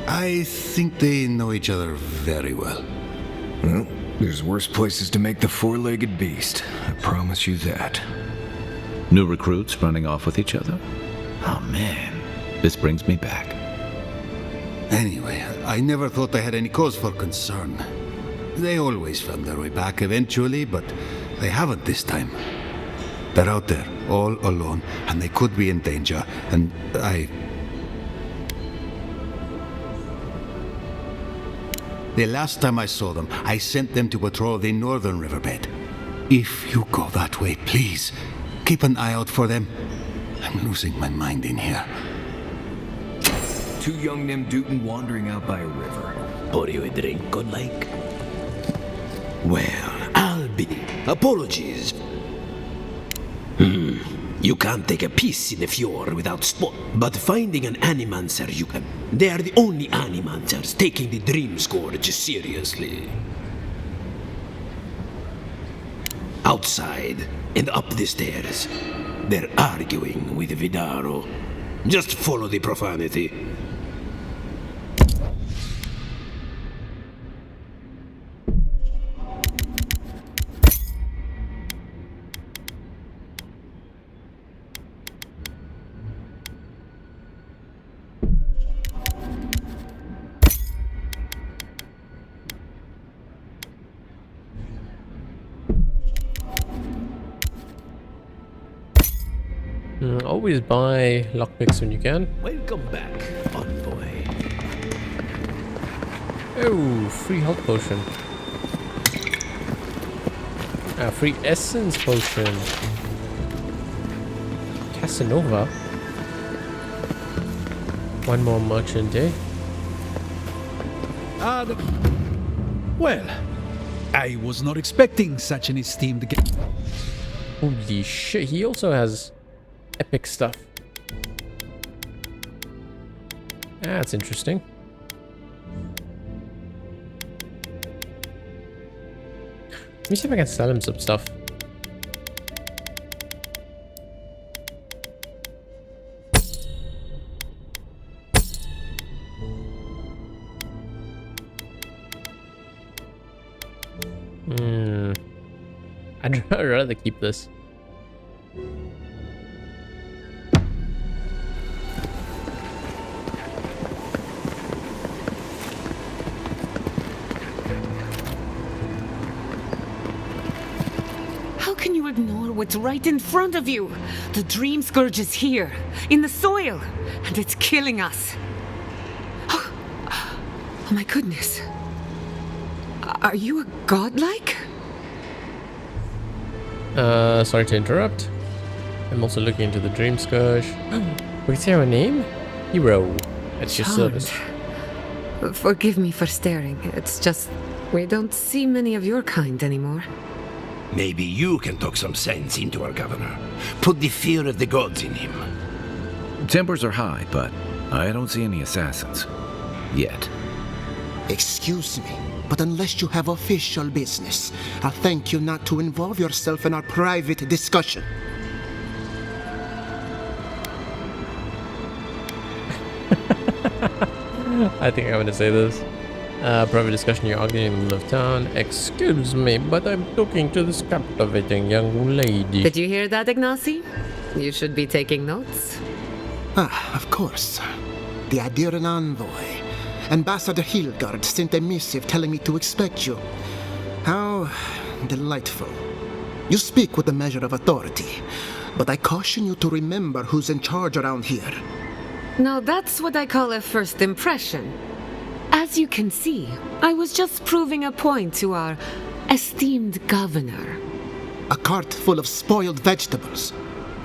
[SPEAKER 19] I think they know each other very well.
[SPEAKER 4] Well, there's worse places to make the four-legged beast. I promise you that.
[SPEAKER 2] New recruits running off with each other? Oh man, this brings me back.
[SPEAKER 19] Anyway, I never thought I had any cause for concern. They always found their way back eventually, but they haven't this time. They're out there, all alone, and they could be in danger, and The last time I saw them, I sent them to patrol the northern riverbed. If you go that way, please, keep an eye out for them. I'm losing my mind in here.
[SPEAKER 4] 2 young Nemdutin wandering out by a river.
[SPEAKER 9] Pour you a drink, good like? Well, I'll be. Apologies. You can't take a piece in the fjord without spot. But finding an Animancer you can. They are the only Animancers taking the Dream Scourge seriously. Outside and up the stairs, they're arguing with Vidaro. Just follow the profanity.
[SPEAKER 1] Always buy lockpicks when you can.
[SPEAKER 9] Welcome back, envoy.
[SPEAKER 1] Oh, free health potion. Free essence potion. Casanova. 1 more merchant, eh?
[SPEAKER 18] Well, I was not expecting such an esteemed guest.
[SPEAKER 1] Holy shit, he also has epic stuff. That's interesting. Let me see if I can sell him some stuff. I'd rather keep this.
[SPEAKER 17] How can you ignore what's right in front of you? The Dream Scourge is here, in the soil, and it's killing us. Oh my goodness. Are you a godlike?
[SPEAKER 1] Sorry to interrupt. I'm also looking into the Dream Scourge. We can say our name? Hero. At your service.
[SPEAKER 17] Forgive me for staring. It's just we don't see many of your kind anymore.
[SPEAKER 9] Maybe you can talk some sense into our governor. Put the fear of the gods in him.
[SPEAKER 2] Tempers are high, but I don't see any assassins. Yet.
[SPEAKER 9] Excuse me, but unless you have official business, I'll thank you not to involve yourself in our private discussion.
[SPEAKER 1] I think I'm gonna say this. Private discussion, you're arguing in the middle of town. Excuse me, but I'm talking to this captivating young lady.
[SPEAKER 17] Did you hear that, Ignacy? You should be taking notes.
[SPEAKER 9] Ah, of course. The Adiran envoy. Ambassador Hilgard sent a missive telling me to expect you. How delightful. You speak with a measure of authority, but I caution you to remember who's in charge around here.
[SPEAKER 17] Now that's what I call a first impression. As you can see, I was just proving a point to our esteemed governor.
[SPEAKER 9] A cart full of spoiled vegetables.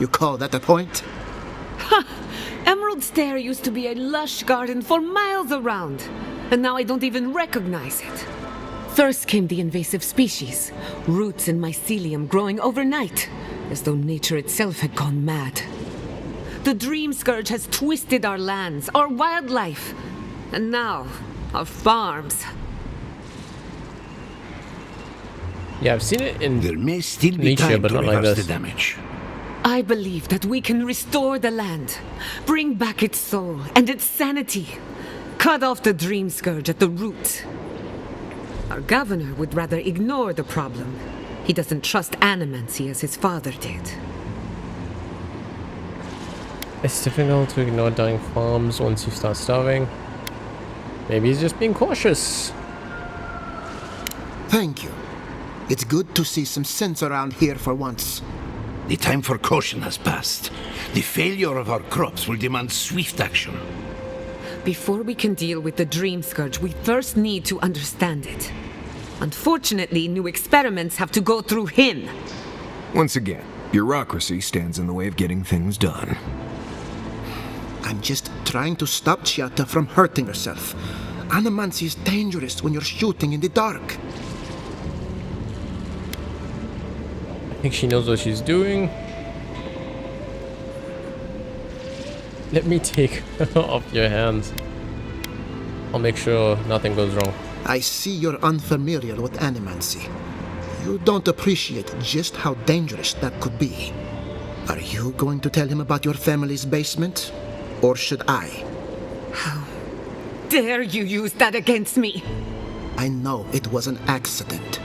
[SPEAKER 9] You call that a point?
[SPEAKER 17] Ha! Emerald Stair used to be a lush garden for miles around, and now I don't even recognize it. First came the invasive species, roots and mycelium growing overnight, as though nature itself had gone mad. The Dream Scourge has twisted our lands, our wildlife, and now our farms.
[SPEAKER 1] Yeah, I've seen it in
[SPEAKER 19] there may still be
[SPEAKER 1] nature,
[SPEAKER 19] time
[SPEAKER 1] but
[SPEAKER 19] to
[SPEAKER 1] not like
[SPEAKER 19] reverse
[SPEAKER 1] this.
[SPEAKER 19] the damage.
[SPEAKER 17] I believe that we can restore the land, bring back its soul and its sanity, cut off the Dream Scourge at the root. Our governor would rather ignore the problem. He doesn't trust Animancy as his father did.
[SPEAKER 1] It's difficult to ignore dying farms once you start starving. Maybe he's just being cautious.
[SPEAKER 9] Thank you. It's good to see some sense around here for once.
[SPEAKER 19] The time for caution has passed. The failure of our crops will demand swift action.
[SPEAKER 17] Before we can deal with the Dream Scourge, we first need to understand it. Unfortunately, new experiments have to go through him.
[SPEAKER 4] Once again, bureaucracy stands in the way of getting things done.
[SPEAKER 9] I'm just trying to stop Giatta from hurting herself. Animancy is dangerous when you're shooting in the dark.
[SPEAKER 1] I think she knows what she's doing. Let me take off your hands. I'll make sure nothing goes wrong.
[SPEAKER 9] I see you're unfamiliar with Animancy. You don't appreciate just how dangerous that could be. Are you going to tell him about your family's basement? Or should I?
[SPEAKER 17] How dare you use that against me?
[SPEAKER 9] I know it was an accident,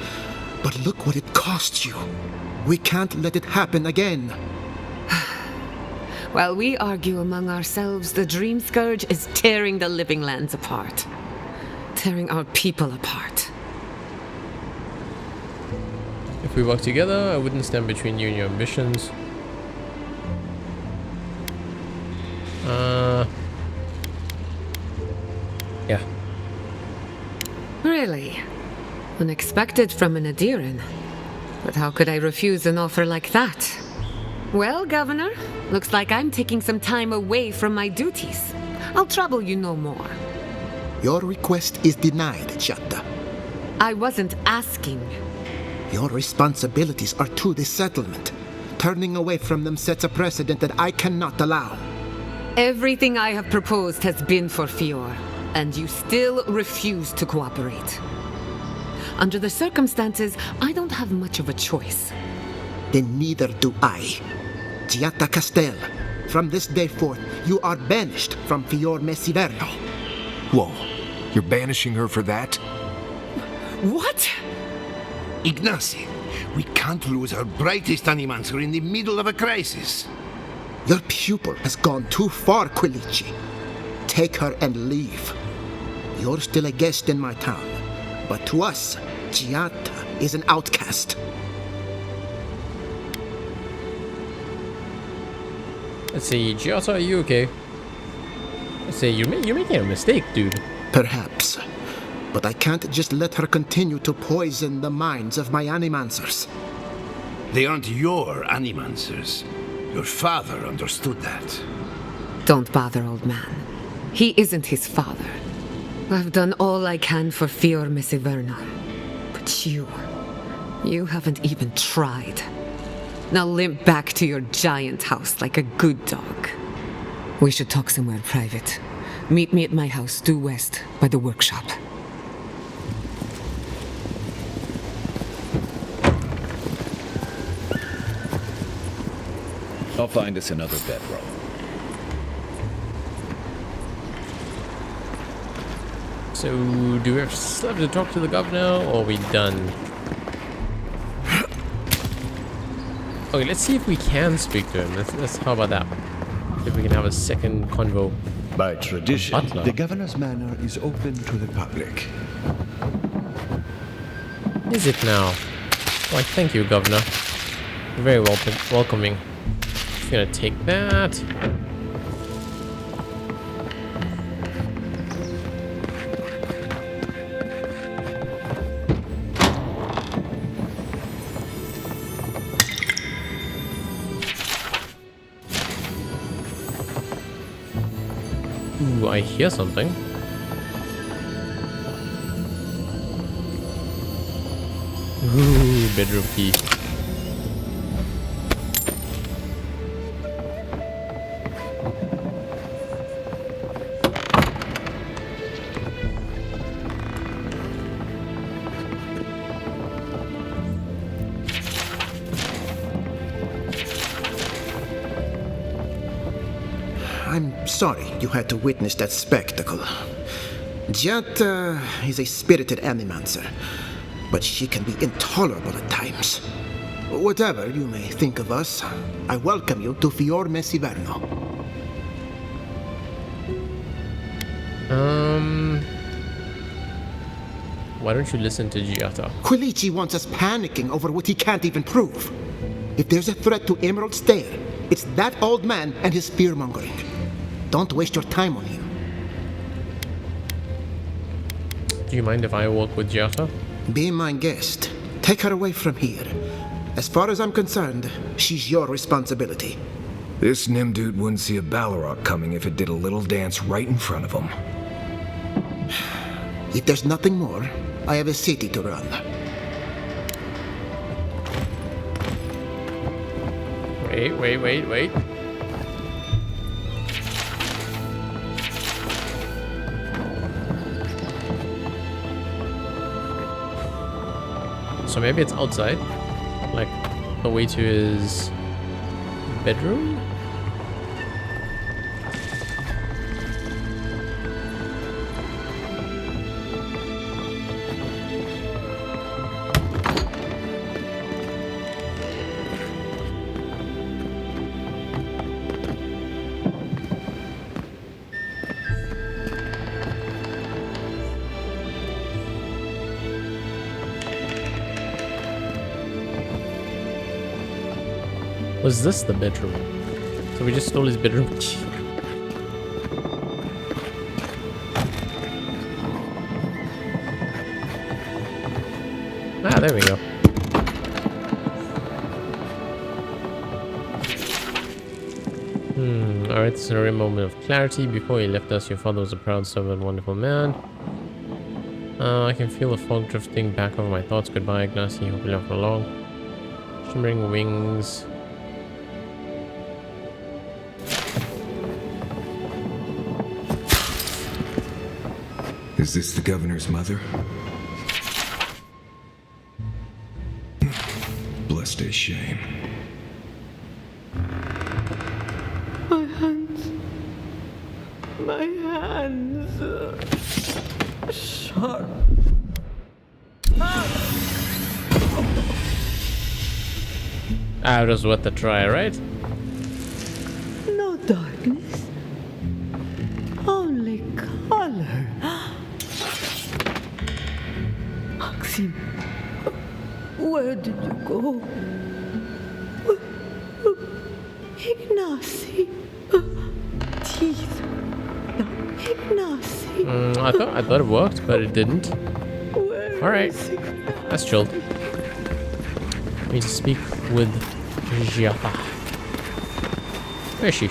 [SPEAKER 9] but look what it cost you. We can't let it happen again.
[SPEAKER 17] While we argue among ourselves, the Dream Scourge is tearing the living lands apart. Tearing our people apart.
[SPEAKER 1] If we work together, I wouldn't stand between you and your ambitions. Yeah.
[SPEAKER 17] Really? Unexpected from an Adiran. But how could I refuse an offer like that? Well, Governor, looks like I'm taking some time away from my duties. I'll trouble you no more.
[SPEAKER 9] Your request is denied, Giatta.
[SPEAKER 17] I wasn't asking.
[SPEAKER 9] Your responsibilities are to the settlement. Turning away from them sets a precedent that I cannot allow.
[SPEAKER 17] Everything I have proposed has been for Fior, and you still refuse to cooperate. Under the circumstances, I don't have much of a choice.
[SPEAKER 9] Then neither do I. Giatta Castel, from this day forth, you are banished from Fior Mesiverno.
[SPEAKER 4] Whoa, you're banishing her for that?
[SPEAKER 17] What?
[SPEAKER 19] Ignacy, we can't lose our brightest Animancer in the middle of a crisis.
[SPEAKER 9] Your pupil has gone too far, Quilici. Take her and leave. You're still a guest in my town, but to us, Giatta is an outcast.
[SPEAKER 1] Let's see, Giatta, are you okay? Let's see, you're making a mistake, dude.
[SPEAKER 9] Perhaps. But I can't just let her continue to poison the minds of my Animancers.
[SPEAKER 19] They aren't your Animancers. Your father understood that.
[SPEAKER 17] Don't bother, old man. He isn't his father. I've done all I can for Fior Mesiverno. But you haven't even tried. Now limp back to your giant house like a good dog. We should talk somewhere private. Meet me at my house due west by the workshop.
[SPEAKER 2] I'll find us another bedroll.
[SPEAKER 1] So, do we still have to talk to the governor, or are we done? Okay, let's see if we can speak to him. How about that? If we can have a second convo.
[SPEAKER 13] By tradition,
[SPEAKER 1] Butler.
[SPEAKER 13] the governor's manor is open to the public.
[SPEAKER 1] Is it now? Why, thank you, governor. Very welcoming. Just gonna take that. Ooh, I hear something. Ooh, bedroom key.
[SPEAKER 9] I'm sorry you had to witness that spectacle. Giatta is a spirited animancer, but she can be intolerable at times. Whatever you may think of us, I welcome you to Fior Mesiverno.
[SPEAKER 1] Why don't you listen to Giatta?
[SPEAKER 9] Quilici wants us panicking over what he can't even prove. If there's a threat to Emerald Stair, it's that old man and his fear-mongering. Don't waste your time on him.
[SPEAKER 1] Do you mind if I walk with Giatta?
[SPEAKER 9] Be my guest. Take her away from here. As far as I'm concerned, she's your responsibility.
[SPEAKER 4] This Nimdude wouldn't see a Balrog coming if it did a little dance right in front of him.
[SPEAKER 9] If there's nothing more, I have a city to run.
[SPEAKER 1] Wait. So maybe it's outside, like the way to his bedroom? Was this the bedroom? So we just stole his bedroom key. Ah, there we go. Alright, this is a rare moment of clarity. Before he left us, your father was a proud servant, wonderful man. I can feel the fog drifting back over my thoughts. Goodbye, Ignacy. Hope you left for long. Shimmering wings.
[SPEAKER 4] Is this the governor's mother? Blessed a shame.
[SPEAKER 14] My hands. My hands. Sharp.
[SPEAKER 1] Ah, it was worth a try, right?
[SPEAKER 14] No darkness. Only color. Maxim, where did you go? Ignacy. Teeth. Ignacy.
[SPEAKER 1] I thought it worked, but it didn't. Alright. That's chilled. We need to speak with Giatta. Where is she?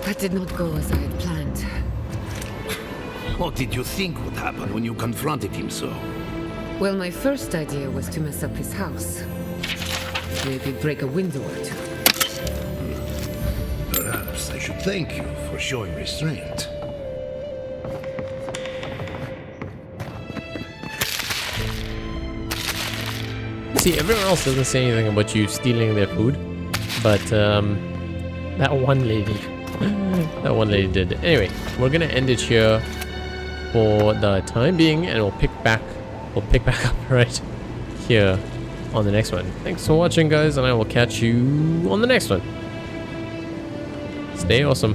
[SPEAKER 17] That did not go as I had planned.
[SPEAKER 20] What did you think would happen when you confronted him so?
[SPEAKER 17] Well, my first idea was to mess up his house.
[SPEAKER 11] maybe break a window or two.
[SPEAKER 20] Perhaps I should thank you for showing restraint.
[SPEAKER 1] See, everyone else doesn't say anything about you stealing their food, but that one lady, did. Anyway, we're gonna end it here for the time being, and we'll pick back up right here on the next one. Thanks for watching, guys, and I will catch you on the next one. Stay awesome.